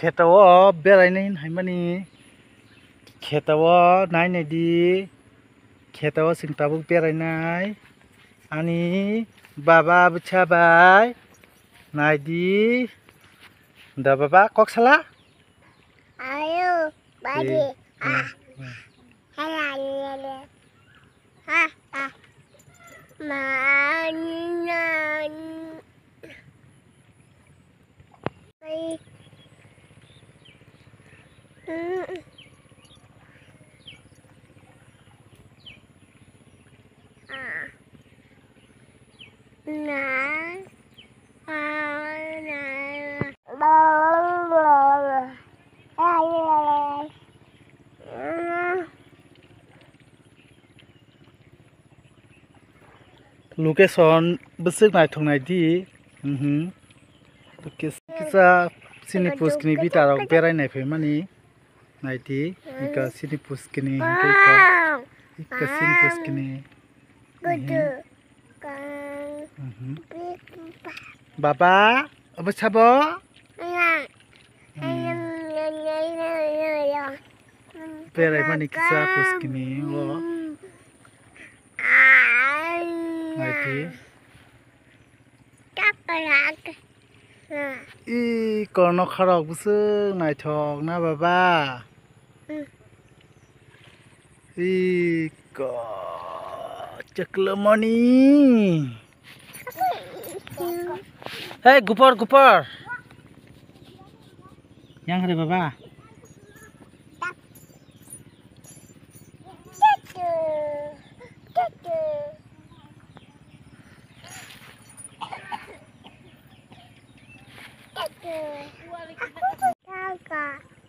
खेताव बेरायनाय हायमानि खेताव नायनायदि खेताव सिंताबो बेरायनाय आनि बाबा बचाबाय नायदि दा बाबा कक्सला ayo bagi halal mainan location besok naithongnai di kisa sini puskini bitarok berainai phaimani naidi ika sini puskini ika sini puskini baba apa sabo berai mani kisa puskini lo naidi i kono kharok besok naithok na baba i ko ceklemoni hey gupar yang hari baba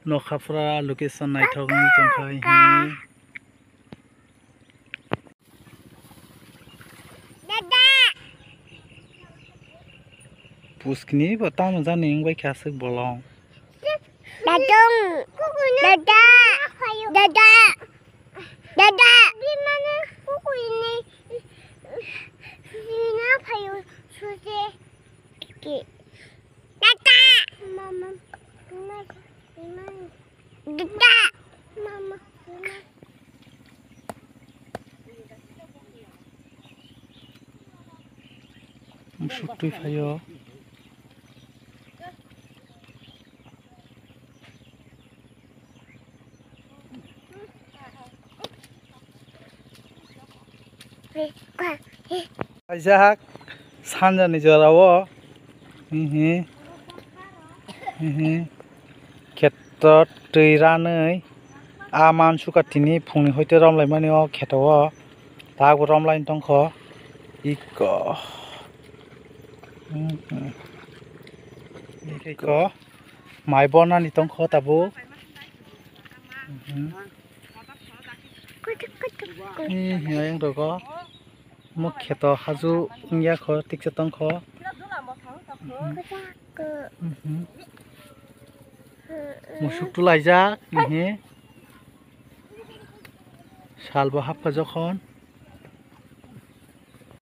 नखाफ्रा लोकेशन नायथावनि दंखाय पुस्कनि बता मोजां नेंबाय खासो बलं Dada gimana kuku ini sini payu suci Dada mama Dada mama Musuk payo Ajak sanjani jarawo खेत दै रानै आमान सुखाथिनि फुंनि हयतो रमलायमानि खेताव दाबो रमलायनो दंख इक माइ बनानि दंख दाबो yang dogo mo खेत हाजु इंया ख tikse tongख musuk tu laijak salbo happa jokhon